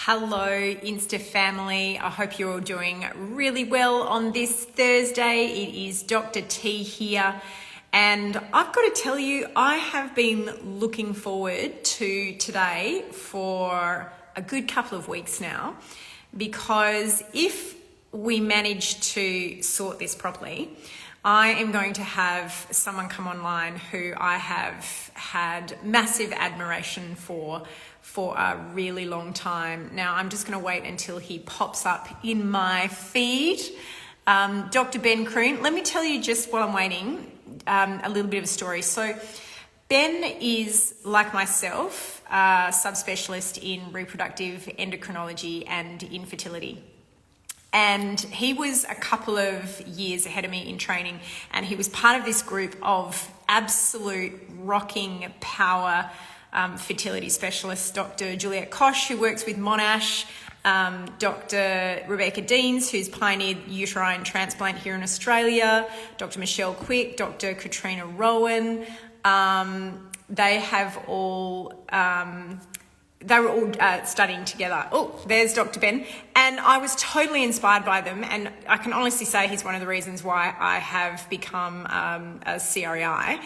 Hello, Insta family. I hope you're all doing really well on this Thursday. It is Dr. T here, and I've got to tell you, I have been looking forward to today for a good couple of weeks now, because if we manage to sort this properly, I am going to have someone come online who I have had massive admiration for a really long time. Now, I'm just going to wait until he pops up in my feed. Dr. Ben Kroon, let me tell you just while I'm waiting, a little bit of a story. So Ben is, like myself, a subspecialist in reproductive endocrinology and infertility. And he was a couple of years ahead of me in training, and he was part of this group of absolute rocking power fertility specialists, Dr. Juliette Koch, who works with Monash, Dr. Rebecca Deans, who's pioneered uterine transplant here in Australia, Dr. Michelle Quick, Dr. Katrina Rowan. They were all studying together. Oh, there's Dr. Ben. And I was totally inspired by them. And I can honestly say he's one of the reasons why I have become a CREI.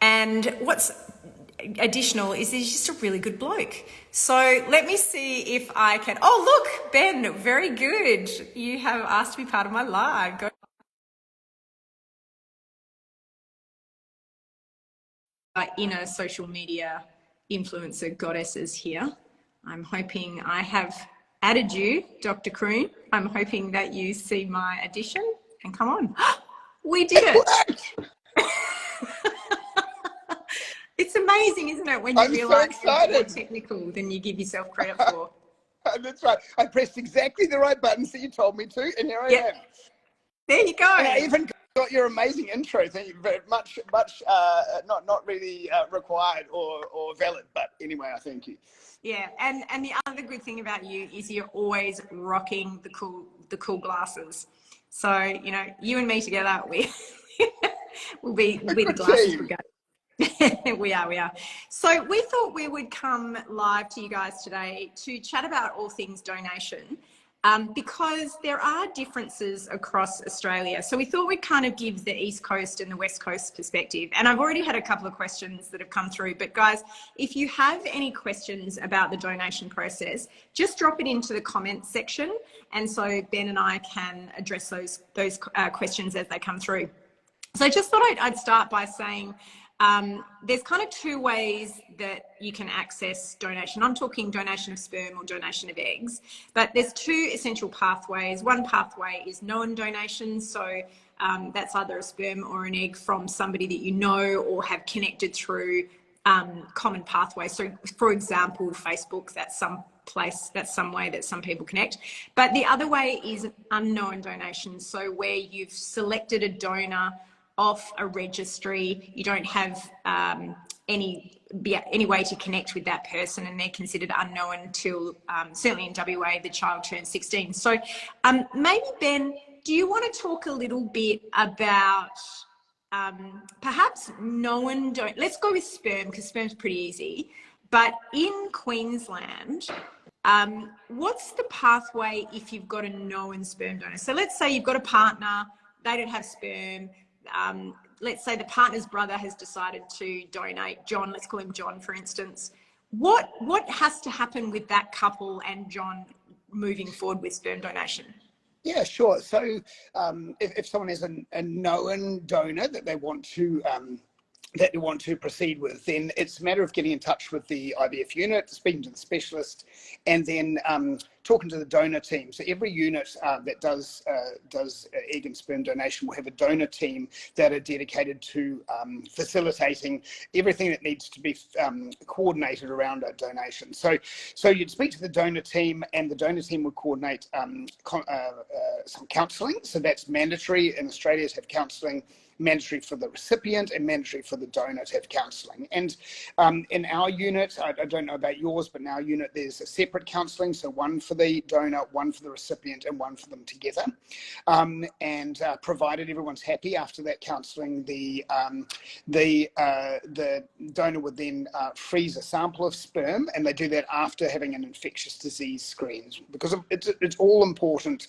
And what's additional is he's just a really good bloke. So let me see if I can... Oh, look, Ben, very good. You have asked to be part of my live. Go. Inner social media influencer goddesses here. I'm hoping I have added you, Dr. Kroon. I'm hoping that you see my addition and come on. We did it. It's amazing, isn't it, when you realise you're more technical than you give yourself credit for. That's right. I pressed exactly the right buttons that you told me to, and here I am. There you go. And I even got your amazing intro. Thank you very much. Not really required or valid, but anyway, I thank you. Yeah, and the other good thing about you is you're always rocking the cool glasses. So you and me together, we'll be the glasses brigade. We are. So we thought we would come live to you guys today to chat about all things donation, because there are differences across Australia. So we thought we'd kind of give the East Coast and the West Coast perspective. And I've already had a couple of questions that have come through. But guys, if you have any questions about the donation process, just drop it into the comments section. And so Ben and I can address those questions as they come through. So I just thought I'd start by saying, there's kind of two ways that you can access donation. I'm talking donation of sperm or donation of eggs, but there's two essential pathways. One pathway is known donation. So that's either a sperm or an egg from somebody that you know or have connected through common pathways. So for example, Facebook, that's some way that some people connect. But the other way is unknown donation. So where you've selected a donor off a registry, you don't have any way to connect with that person, and they're considered unknown until, certainly in WA, the child turns 16. So maybe, Ben, do you want to talk a little bit about perhaps known donor? Let's go with sperm, because sperm's pretty easy. But in Queensland, what's the pathway if you've got a known sperm donor? So let's say you've got a partner, they don't have sperm. Let's say the partner's brother has decided to donate. John, let's call him John, for instance. What has to happen with that couple and John moving forward with sperm donation? Yeah, sure. So if someone is a known donor that they want to proceed with, then it's a matter of getting in touch with the IVF unit, speaking to the specialist, and then talking to the donor team. So every unit that does egg and sperm donation will have a donor team that are dedicated to facilitating everything that needs to be coordinated around a donation. So you'd speak to the donor team, and the donor team would coordinate some counselling. So that's mandatory in Australia to have counselling mandatory for the recipient and mandatory for the donor to have counselling. And in our unit, I don't know about yours, but in our unit there's a separate counselling, so one for the donor, one for the recipient, and one for them together. And provided everyone's happy after that counselling, the donor would then freeze a sample of sperm, and they do that after having an infectious disease screen, because it's all important.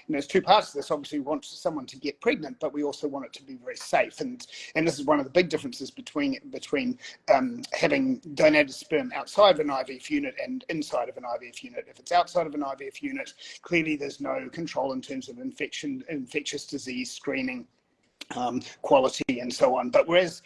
There's two parts to this. Obviously, we want someone to get pregnant, but we also want it to be very safe. And this is one of the big differences between having donated sperm outside of an IVF unit and inside of an IVF unit. If it's outside of an IVF unit, clearly there's no control in terms of infectious disease screening, quality and so on. But whereas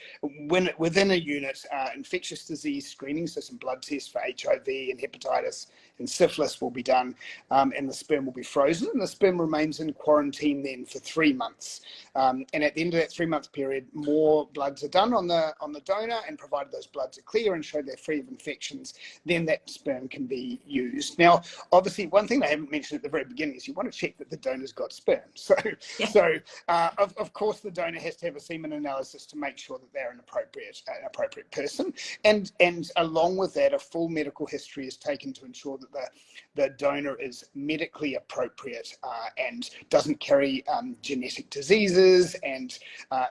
within a unit, infectious disease screening, so some blood tests for HIV and hepatitis and syphilis will be done, and the sperm will be frozen, and the sperm remains in quarantine then for 3 months. And at the end of that 3-month period, more bloods are done on the donor, and provided those bloods are clear and show they're free of infections, then that sperm can be used. Now, obviously, one thing I haven't mentioned at the very beginning is you want to check that the donor's got sperm. So, of course, the donor has to have a semen analysis to make sure that they're an appropriate person, and along with that, a full medical history is taken to ensure that the donor is medically appropriate and doesn't carry genetic diseases, and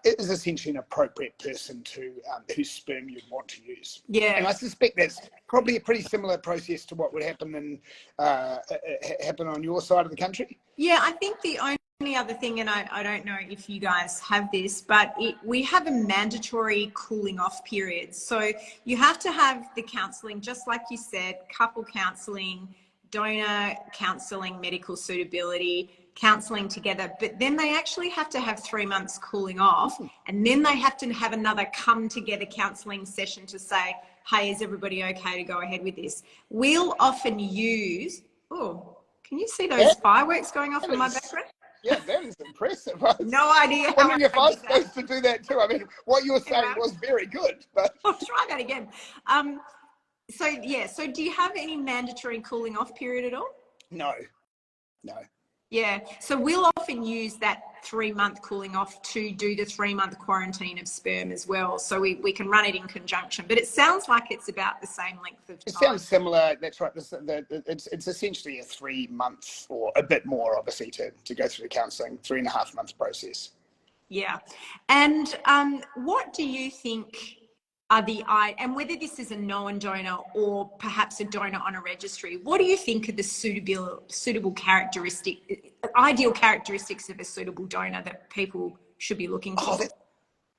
is essentially an appropriate person to whose sperm you'd want to use. Yeah. And I suspect that's probably a pretty similar process to what would happen happen on your side of the country. Yeah, I think the only other thing, and I don't know if you guys have this, but we have a mandatory cooling off period. So you have to have the counselling, just like you said, couple counselling, donor counselling, medical suitability, counselling together, but then they actually have to have 3 months cooling off, and then they have to have another come together counselling session to say, hey, is everybody okay to go ahead with this? We'll often use, can you see those fireworks going off in my background? Yeah, that is impressive. No idea. I'm wondering if I was supposed to do that too. I mean, what you were saying was very good, but I'll try that again. So do you have any mandatory cooling off period at all? No. Yeah, so we'll often use that 3-month cooling off to do the 3-month quarantine of sperm as well. So we can run it in conjunction, but it sounds like it's about the same length of time. It sounds similar. That's right. It's essentially a 3 months or a bit more, obviously, to go through the counselling, 3.5 month process. Yeah. And what do you think are and whether this is a known donor or perhaps a donor on a registry, what do you think are the suitable ideal characteristics of a suitable donor that people should be looking for? That's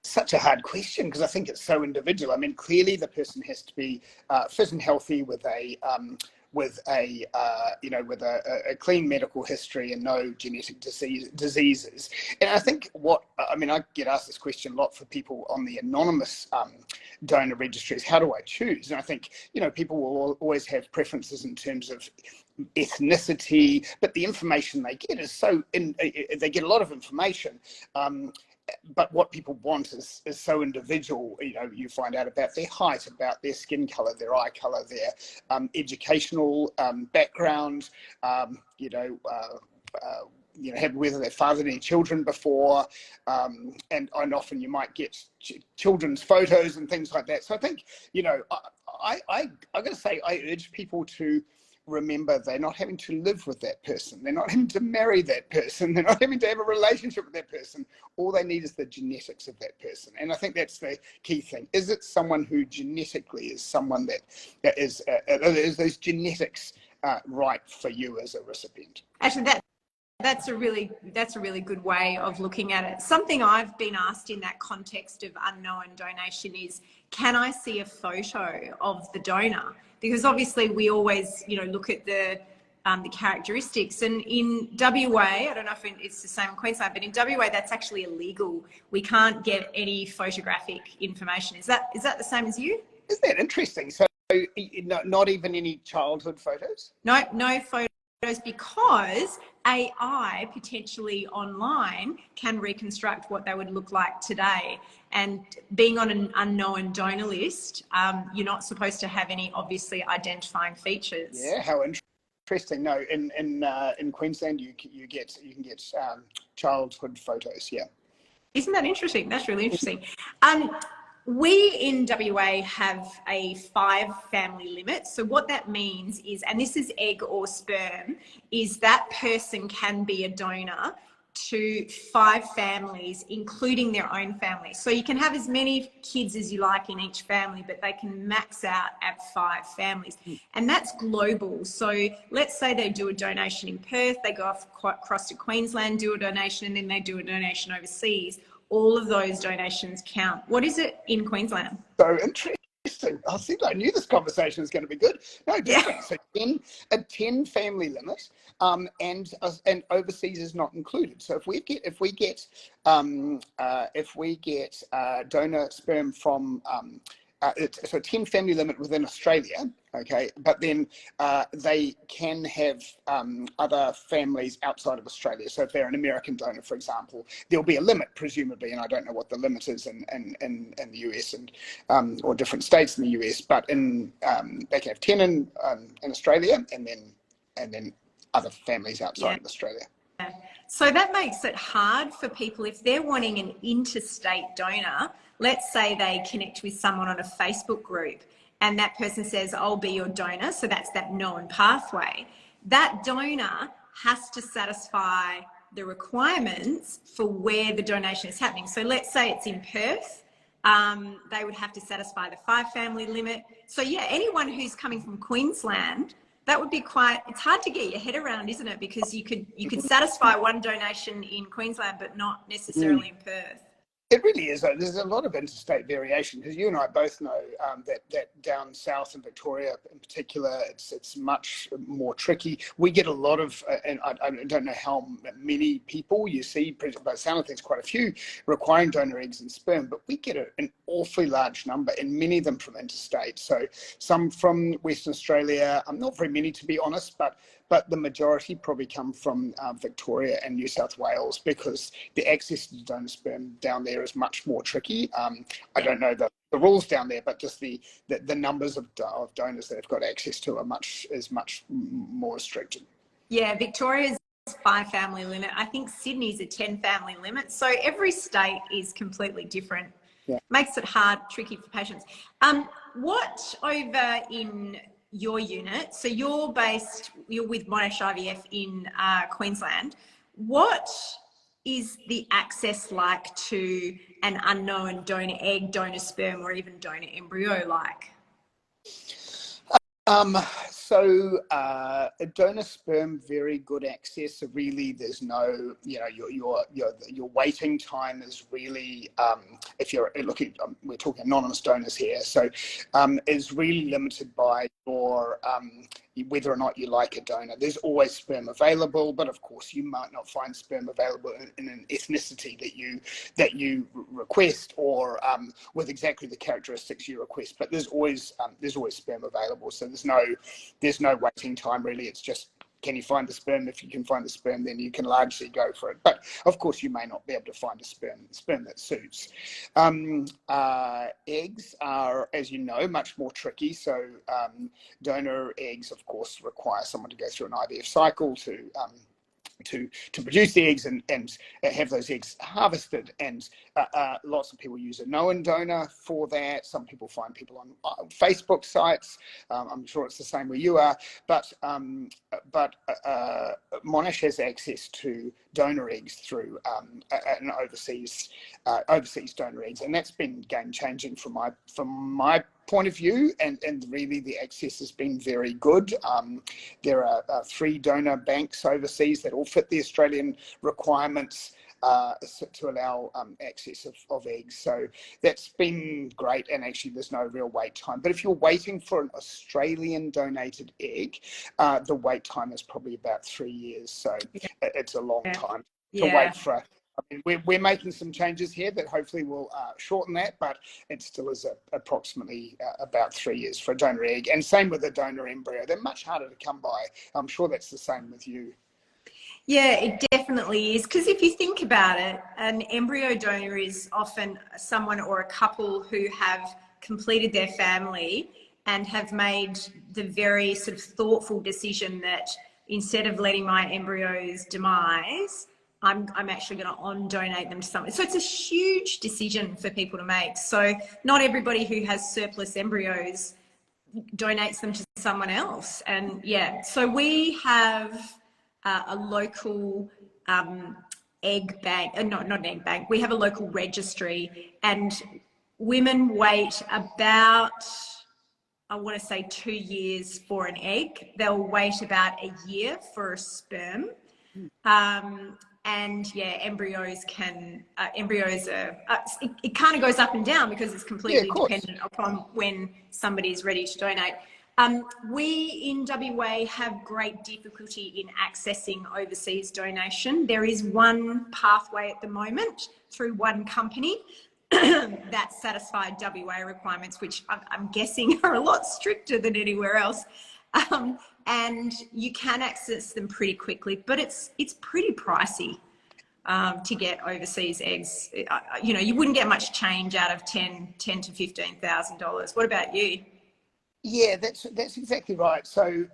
such a hard question, because I think it's so individual. I mean, clearly the person has to be fit and healthy with a clean medical history and no genetic diseases. And I think I get asked this question a lot for people on the anonymous donor registries. How do I choose? And I think, people will always have preferences in terms of ethnicity, but the information they get is they get a lot of information. But what people want is so individual. You find out about their height, about their skin color, their eye color, their educational background, whether they've fathered any children before, and often you might get children's photos and things like that. So I think, I got to say, I urge people to remember they're not having to live with that person. They're not having to marry that person. They're not having to have a relationship with that person. All they need is the genetics of that person. And I think that's the key thing. Is it someone who genetically is someone that is those genetics right for you as a recipient? Actually, that's a really good way of looking at it. Something I've been asked in that context of unknown donation is, can I see a photo of the donor? Because obviously we always, look at the characteristics. And in WA, I don't know if it's the same in Queensland, but in WA that's actually illegal. We can't get any photographic information. Is that the same as you? Isn't that interesting? So not even any childhood photos? No photos, because AI potentially online can reconstruct what they would look like today. And being on an unknown donor list, you're not supposed to have any obviously identifying features. Yeah, how interesting. No, in Queensland you can get childhood photos. Yeah. Isn't that interesting? That's really interesting. We in WA have a 5-family limit. So what that means is, and this is egg or sperm, is that person can be a donor to 5 families, including their own family. So you can have as many kids as you like in each family, but they can max out at 5 families. And that's global. So let's say they do a donation in Perth, they go across to Queensland, do a donation, and then they do a donation overseas. All of those donations count. What is it in Queensland? So interesting. I knew this conversation was going to be good. No, different. Yeah. So a 10 family limit, and overseas is not included. So if we get donor sperm from it's a 10 family limit within Australia, okay, but then they can have other families outside of Australia. So if they're an American donor, for example, there'll be a limit, presumably, and I don't know what the limit is in the US and or different states in the US, but they can have 10 in Australia, and then other families outside of Australia. So that makes it hard for people if they're wanting an interstate donor. Let's say they connect with someone on a Facebook group and that person says, I'll be your donor. So that's that known pathway. That donor has to satisfy the requirements for where the donation is happening. So let's say it's in Perth. They would have to satisfy the 5-family limit. So yeah, anyone who's coming from Queensland, that would be it's hard to get your head around, isn't it? Because you could satisfy one donation in Queensland, but not necessarily in Perth. It really is. There's a lot of interstate variation, because you and I both know that down south in Victoria in particular, it's much more tricky. We get a lot of, and I don't know how many people you see, but it sounds like there's quite a few requiring donor eggs and sperm, but we get an awfully large number, and many of them from interstate. So some from Western Australia, not very many to be honest, but the majority probably come from Victoria and New South Wales, because the access to donor sperm down there is much more tricky. I don't know the rules down there, but just the numbers of donors that have got access to is much more restricted. Yeah, Victoria's 5-family limit. I think Sydney's a 10-family limit. So every state is completely different. Yeah. Makes it hard, tricky for patients. What over in your unit, so you're with Monash IVF in Queensland, what is the access like to an unknown donor egg, donor sperm, or even donor embryo like? So donor sperm, very good access. So really, there's no, your waiting time is really, if you're looking, we're talking anonymous donors here, so is really limited by your whether or not you like a donor. There's always sperm available, but of course you might not find sperm available in an ethnicity that you request, or with exactly the characteristics you request. But there's always sperm available, so there's no waiting time really. It's just, can you find the sperm? If you can find the sperm, then you can largely go for it. But of course, you may not be able to find a sperm that suits. Eggs are, as you know, much more tricky. So donor eggs, of course, require someone to go through an IVF cycle to produce the eggs and have those eggs harvested, and lots of people use a known donor for that. Some people find people on Facebook sites. I'm sure it's the same where you are, but Monash has access to donor eggs through an overseas donor eggs, and that's been game changing from my point of view, and really the access has been very good. There are 3 donor banks overseas that all fit the Australian requirements to allow access of eggs. So that's been great, and actually there's no real wait time. But if you're waiting for an Australian donated egg, the wait time is probably about 3 years. So it's a long time to wait for. I mean, we're making some changes here that hopefully will shorten that, but it still is approximately about 3 years for a donor egg. And same with a donor embryo. They're much harder to come by. I'm sure that's the same with you. Yeah, it definitely is. Because if you think about it, an embryo donor is often someone or a couple who have completed their family and have made the very sort of thoughtful decision that instead of letting my embryos demise, I'm actually going to donate them to someone. So it's a huge decision for people to make. So not everybody who has surplus embryos donates them to someone else. And yeah, so we have a local egg bank, not an egg bank, we have a local registry, and women wait about, I want to say 2 years for an egg. They'll wait about a year for a sperm. And yeah, embryos are, it kind of goes up and down because it's completely dependent upon when somebody's ready to donate. We in WA have great difficulty in accessing overseas donation. There is one pathway at the moment through one company that satisfied WA requirements, which I'm guessing are a lot stricter than anywhere else. And you can access them pretty quickly, but it's pretty pricey to get overseas eggs. You know, you wouldn't get much change out of $10,000 to $15,000. What about you? Yeah, that's exactly right. So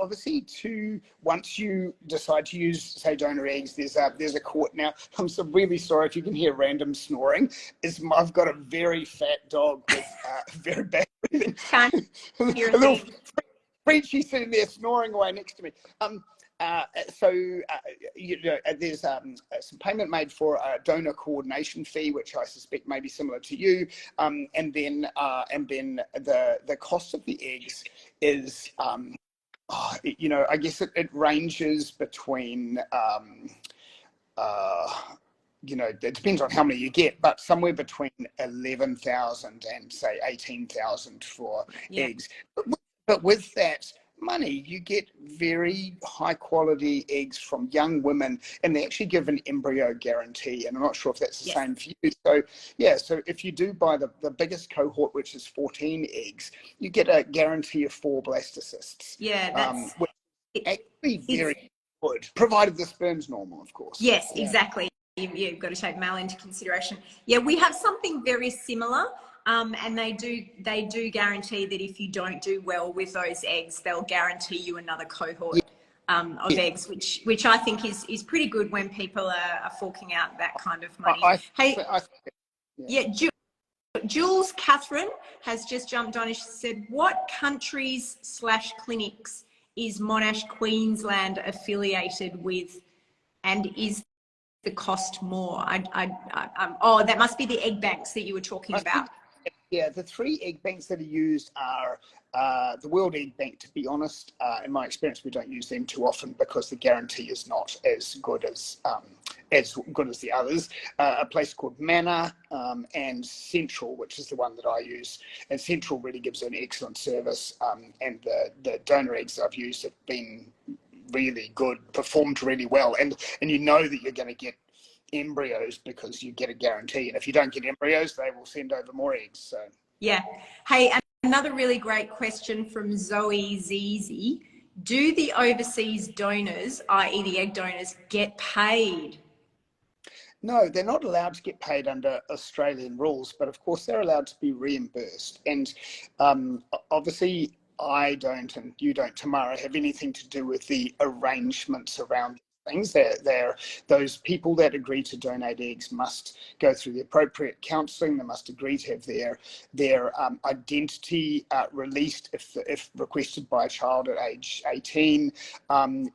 obviously, once you decide to use, say, donor eggs, there's a court. Now, I'm so really sorry if you can hear random snoring. I've got a very fat dog with very bad breathing. Can't hear a little thing. Frenchie sitting there snoring away next to me. You know, there's some payment made for a donor coordination fee, which I suspect may be similar to you, and then the cost of the eggs is, you know, I guess it ranges between, you know, it depends on how many you get, but somewhere between 11,000 and say 18,000 for eggs. But with that money, you get very high quality eggs from young women, and they actually give an embryo guarantee. And I'm not sure if that's the same for you. So yeah, so if you do buy the biggest cohort, which is 14 eggs, you get a guarantee of 4 blastocysts. Yeah, that's which is actually very good, provided the sperm's normal, of course. Yes, exactly. You've got to take male into consideration. Yeah, we have something very similar. And they do guarantee that if you don't do well with those eggs, they'll guarantee you another cohort of eggs, which I think is pretty good when people are forking out that kind of money. Jules Catherine has just jumped on and she said, what countries / clinics is Monash Queensland affiliated with, and is the cost more? Oh, that must be the egg banks that you were talking about. Yeah, the 3 egg banks that are used are the World Egg Bank. To be honest, in my experience, we don't use them too often because the guarantee is not as good as the others. A place called Manna and Central, which is the one that I use. And Central really gives an excellent service. And the donor eggs I've used have been really good, performed really well. And you know that you're going to get embryos because you get a guarantee, and if you don't get embryos, they will send over more eggs. So yeah. Hey, another really great question from Zoe Zizi. Do the overseas donors, i.e. the egg donors, get paid? No, they're not allowed to get paid under Australian rules, but of course they're allowed to be reimbursed. And obviously I don't, and you don't, Tamara, have anything to do with the arrangements around things. Those people that agree to donate eggs must go through the appropriate counselling. They must agree to have their identity released if requested by a child at age 18, and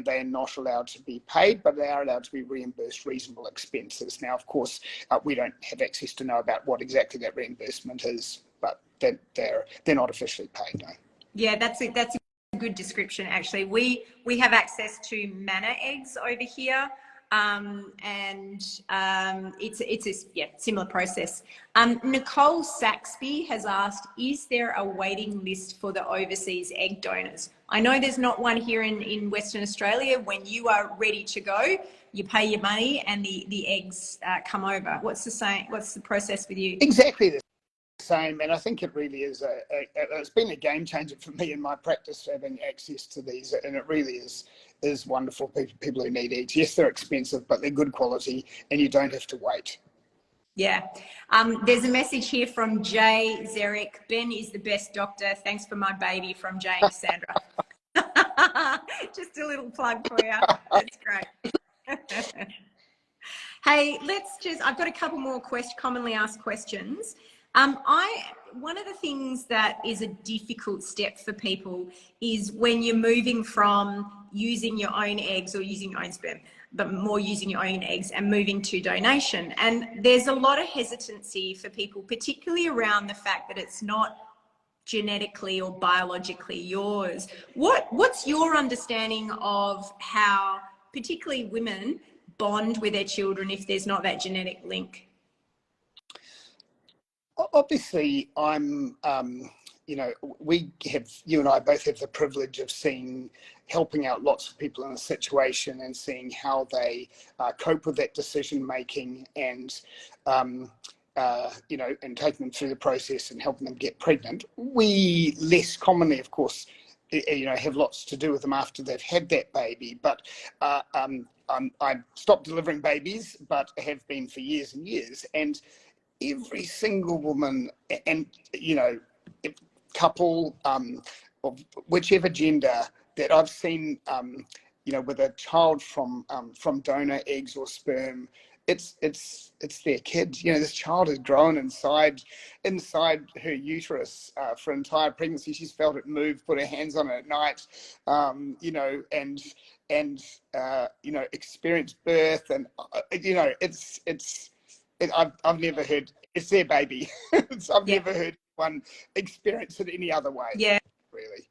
they are not allowed to be paid, but they are allowed to be reimbursed reasonable expenses. Now, of course, we don't have access to know about what exactly that reimbursement is, but they're not officially paid. No. Yeah, that's a good description. Actually, we have access to Manna eggs over here, and it's a similar process. Nicole Saxby has asked, is there a waiting list for the overseas egg donors? I know there's not one here in Western Australia. When you are ready to go, you pay your money and the eggs come over. What's the process with you? Exactly the same, and I think it really is it's been a game changer for me in my practice, having access to these, and it really is wonderful. People who need eggs, yes, they're expensive, but they're good quality and you don't have to wait. Yeah. There's a message here from Jay Zerek. Ben is the best doctor. Thanks for my baby, from Jane Sandra. Just a little plug for you. That's great. Hey, I've got a couple more commonly asked questions. One of the things that is a difficult step for people is when you're moving from using your own eggs or using your own sperm, but more using your own eggs and moving to donation. And there's a lot of hesitancy for people, particularly around the fact that it's not genetically or biologically yours. What's your understanding of how particularly women bond with their children if there's not that genetic link? Obviously, you know, you and I both have the privilege of helping out lots of people in a situation and seeing how they cope with that decision making, and you know, and taking them through the process and helping them get pregnant. We less commonly, of course, you know, have lots to do with them after they've had that baby. But I stopped delivering babies, but have been for years and years. And every single woman and, you know, couple of whichever gender that I've seen, you know, with a child from donor eggs or sperm, it's their kid. You know, this child has grown inside her uterus for an entire pregnancy. She's felt it move, put her hands on it at night, you know, and you know, experienced birth, and you know, I've never heard, it's their baby. I've never heard one experience it any other way. Yeah, really.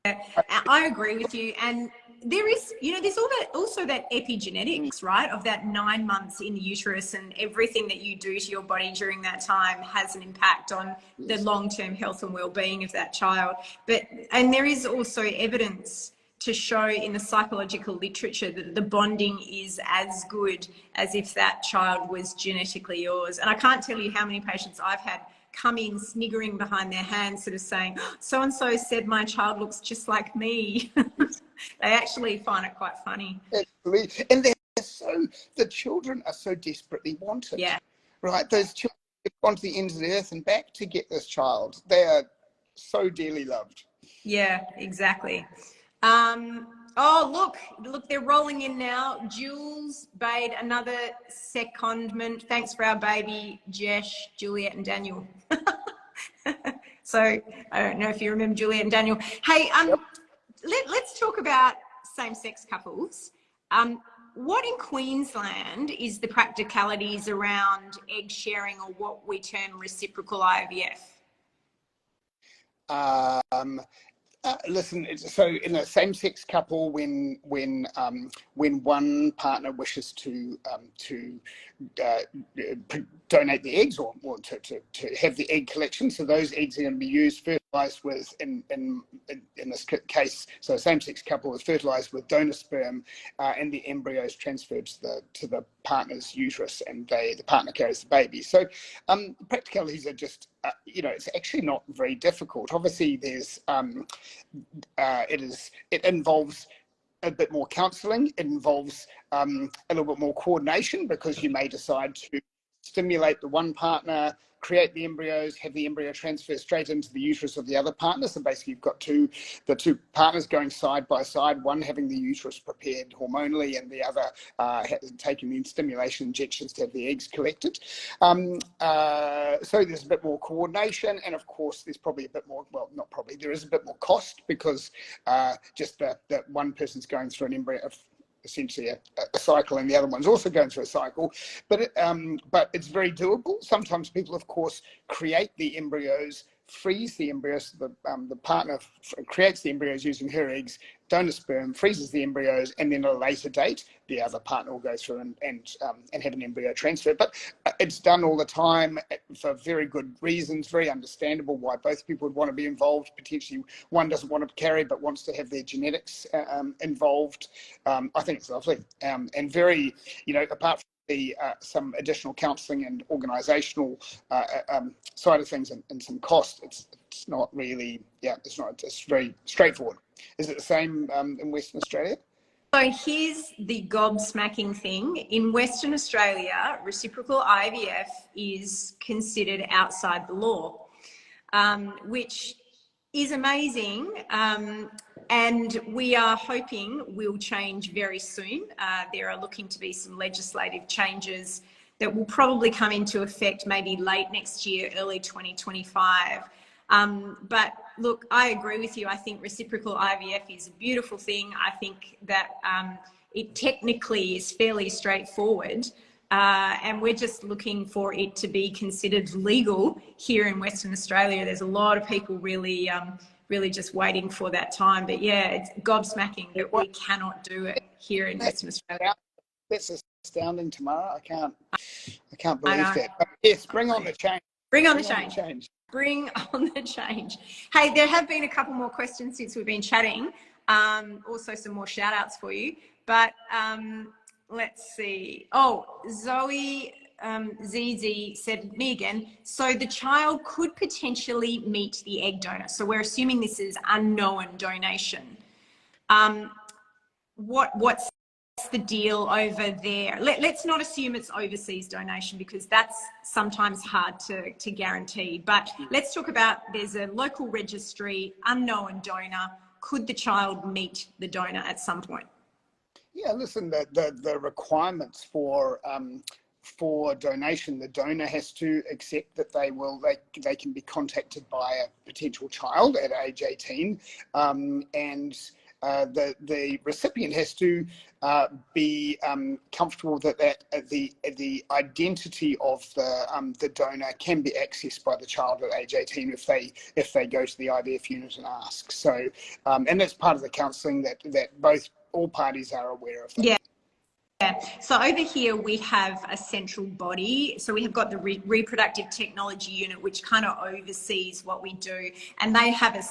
I agree with you. And there is, you know, there's also that epigenetics, right, of that 9 months in the uterus, and everything that you do to your body during that time has an impact on the long-term health and well-being of that child. And there is also evidence to show in the psychological literature that the bonding is as good as if that child was genetically yours. And I can't tell you how many patients I've had come in sniggering behind their hands, sort of saying, so-and-so said my child looks just like me. They actually find it quite funny. Absolutely. And the children are so desperately wanted. Yeah. Right? Those children have gone to the ends of the earth and back to get this child. They are so dearly loved. Yeah, exactly. Oh, look, they're rolling in now. Jules Bade, another secondment. Thanks for our baby, Jesh, Juliet and Daniel. So I don't know if you remember Juliet and Daniel. Hey, let's talk about same-sex couples. What in Queensland is the practicalities around egg sharing, or what we term reciprocal IVF? Listen, so in a same-sex couple, when one partner wishes to donate the eggs, or to have the egg collection, so those eggs are going to be used, fertilized with, in this case, so a same-sex couple is fertilized with donor sperm, and the embryo is transferred to the partner's uterus, and the partner carries the baby. So practicalities are just, you know, it's actually not very difficult. Obviously, there's it involves a bit more counselling. It involves a little bit more coordination, because you may decide to stimulate the one partner, create the embryos, have the embryo transfer straight into the uterus of the other partner. So basically you've got the two partners going side by side, one having the uterus prepared hormonally and the other taking the stimulation injections to have the eggs collected. So there's a bit more coordination, and of course there's probably a bit more, well, not probably, there is a bit more cost, because just that one person's going through an embryo, essentially a cycle, and the other one's also going through a cycle, but it's very doable. Sometimes people, of course, create the embryos, freeze the embryos. The partner creates the embryos using her eggs, donor sperm, freezes the embryos, and then at a later date, the other partner will go through and have an embryo transfer. But it's done all the time for very good reasons, very understandable why both people would want to be involved. Potentially one doesn't want to carry but wants to have their genetics involved. I think it's lovely, and very, you know, apart from some additional counselling and organisational side of things, and some cost, it's not really, it's very straightforward. Is it the same in Western Australia? So here's the gobsmacking thing. In Western Australia, reciprocal IVF is considered outside the law, which is amazing. And we are hoping will change very soon. There are looking to be some legislative changes that will probably come into effect maybe late next year, early 2025. But look, I agree with you. I think reciprocal IVF is a beautiful thing. I think that it technically is fairly straightforward. And we're just looking for it to be considered legal here in Western Australia. There's a lot of people really, really just waiting for that time. But yeah, it's gobsmacking that we cannot do it here in Western Australia. That's astounding, Tamara. I can't believe that. But yes, bring on the change. Bring on the change. Bring on the change. Hey, there have been a couple more questions since we've been chatting. Also some more shout outs for you. But let's see. Oh, Zoe ZZ said, me again. So the child could potentially meet the egg donor. So we're assuming this is unknown donation. What's the deal over there? Let's not assume it's overseas donation because that's sometimes hard to guarantee. But let's talk about there's a local registry, unknown donor. Could the child meet the donor at some point? Yeah, listen, the requirements for donation, the donor has to accept that they can be contacted by a potential child at age 18, and the recipient has to be comfortable that the identity of the donor can be accessed by the child at age 18 if they go to the IVF unit and ask. So, and that's part of the counselling that all parties are aware of that. Yeah. So over here we have a central body. So we have got the reproductive technology unit, which kind of oversees what we do, and they have a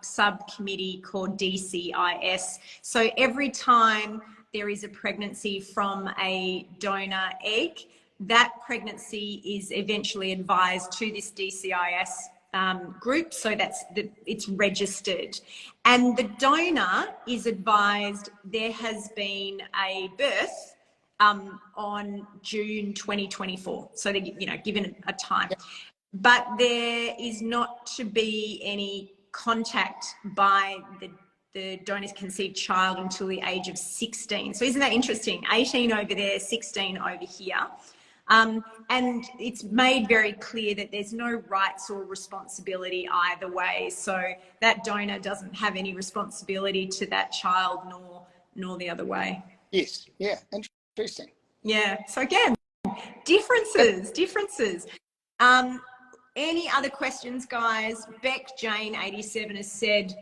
subcommittee called DCIS. So every time there is a pregnancy from a donor egg, that pregnancy is eventually advised to this DCIS group, so it's registered, and the donor is advised there has been a birth on June 2024, so they're given a time, but there is not to be any contact by the donor's conceived child until the age of 16. So isn't that interesting? 18 over there, 16 over here. And it's made very clear that there's no rights or responsibility either way. So that donor doesn't have any responsibility to that child nor the other way. Yes. Yeah. Interesting. Yeah. So again, differences. Any other questions, guys? Beck Jane 87 has said,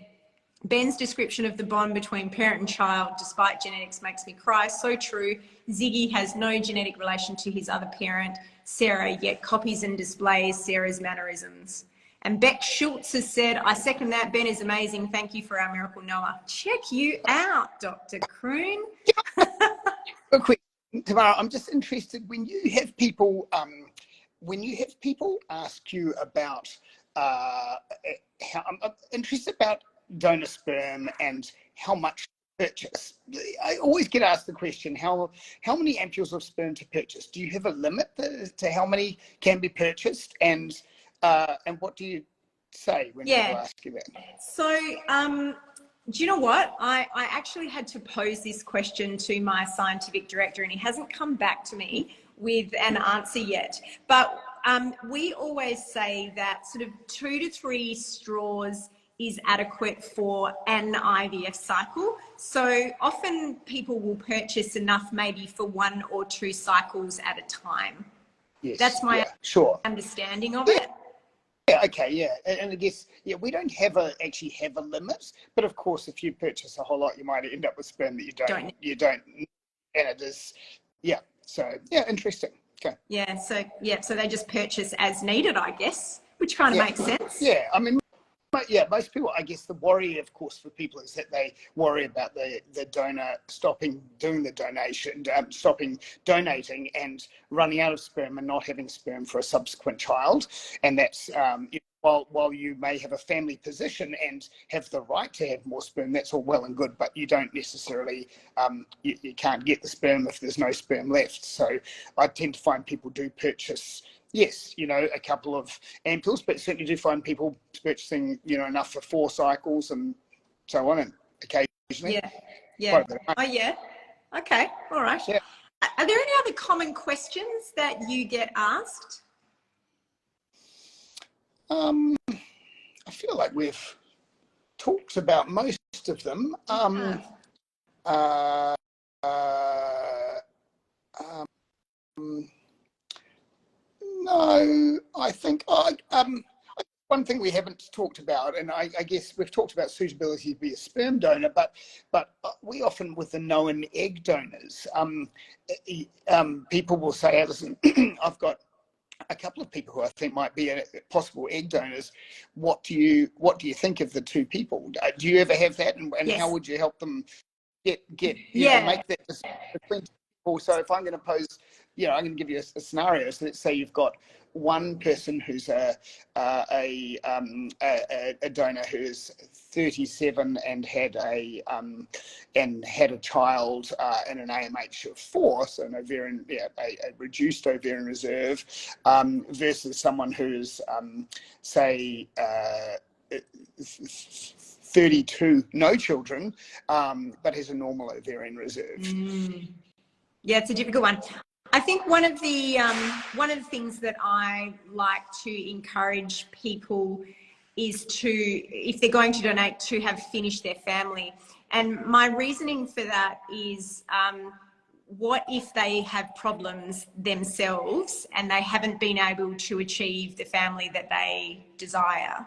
Ben's description of the bond between parent and child, despite genetics, makes me cry. So true. Ziggy has no genetic relation to his other parent, Sarah, yet copies and displays Sarah's mannerisms. And Beck Schultz has said, I second that. Ben is amazing. Thank you for our miracle Noah. Check you out, Dr. Kroon. Real quick, Tamara, I'm just interested when you have people ask you about how I'm interested about donor sperm and how much to purchase. I always get asked the question, how many ampules of sperm to purchase? Do you have a limit to how many can be purchased? And what do you say when people ask you that? So, do you know what? I actually had to pose this question to my scientific director, and he hasn't come back to me with an answer yet. But we always say that sort of 2 to 3 straws is adequate for an IVF cycle. So often people will purchase enough maybe for 1 or 2 cycles at a time. Yes, That's my understanding of it. Yeah, okay, yeah. And I guess, we don't actually have a limit, but of course, if you purchase a whole lot, you might end up with sperm that you don't, and it is, so, interesting. Okay. Yeah, so they just purchase as needed, I guess, which kind of makes sense. Yeah, I mean, most people, I guess the worry, of course, for people is that they worry about the donor stopping doing the donation, stopping donating and running out of sperm and not having sperm for a subsequent child. And that's, while you may have a family position and have the right to have more sperm, that's all well and good, but you don't necessarily, you can't get the sperm if there's no sperm left. So I tend to find people do purchase, yes, a couple of ampules, but certainly do find people purchasing, enough for 4 cycles and so on. And occasionally. Yeah. Yeah. Quite a bit of money. Oh, yeah. Okay. All right. Yeah. Are there any other common questions that you get asked? I feel like we've talked about most of them. Uh, no, I think one thing we haven't talked about, and I guess we've talked about suitability to be a sperm donor, but we often, with the known egg donors, people will say, listen, I've got a couple of people who I think might be possible egg donors. What do you think of the two people? Do you ever have that, and Yes. how would you help them get Yeah. make that decision between people? So if I'm going to pose, I'm going to give you a scenario. So let's say you've got one person who's a donor who is 37 and had a child in an AMH of 4, so an ovarian, a reduced ovarian reserve, versus someone who's say 32, no children, but has a normal ovarian reserve. Yeah, it's a difficult one. I think one of the things that I like to encourage people is to, if they're going to donate, to have finished their family. And my reasoning for that is, what if they have problems themselves and they haven't been able to achieve the family that they desire?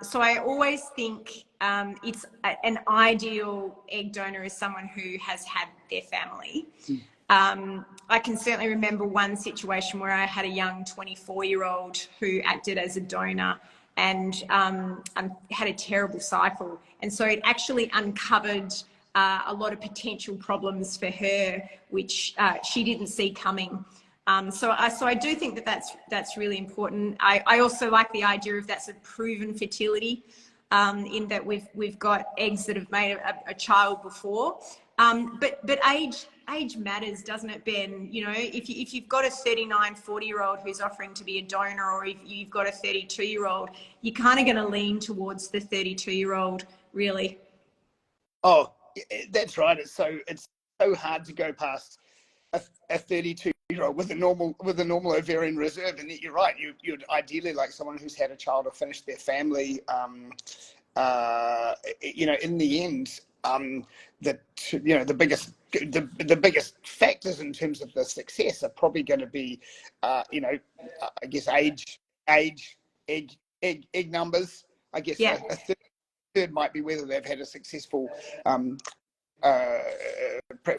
So I always think it's an ideal egg donor is someone who has had their family. I can certainly remember one situation where I had a young 24-year-old who acted as a donor and had a terrible cycle. And so it actually uncovered a lot of potential problems for her, which she didn't see coming. So I do think that that's really important. I also like the idea of that's a proven fertility, in that we've got eggs that have made a child before. But age matters, doesn't it, Ben? If you've got a 39, 40-year-old who's offering to be a donor, or if you've got a 32-year-old, you're kind of going to lean towards the 32-year-old, really. Oh, that's right. It's so hard to go past a 32-year-old with a normal ovarian reserve, and you're right. You'd ideally like someone who's had a child or finished their family. In the end, the biggest factors in terms of the success are probably going to be, I guess age, egg numbers. I guess Yeah. a third might be whether they've had a successful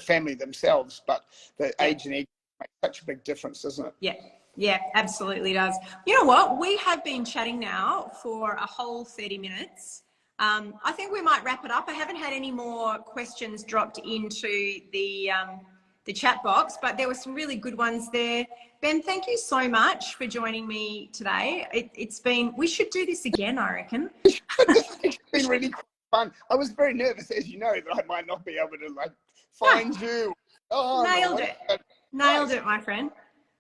family themselves, but the age and egg makes such a big difference, doesn't it? Yeah, absolutely does. You know what? We have been chatting now for a whole 30 minutes. I think we might wrap it up. I haven't had any more questions dropped into the chat box, but there were some really good ones there. Ben, thank you so much for joining me today. We should do this again, I reckon. It's been really quite fun. I was very nervous, as you know, that I might not be able to find you. Oh, Nailed no, it. Nailed it, my friend.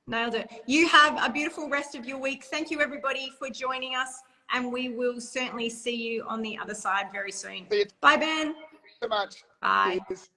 Nailed it. You have a beautiful rest of your week. Thank you, everybody, for joining us. And we will certainly see you on the other side very soon. Bye, Ben. Thank you so much. Bye. Cheers.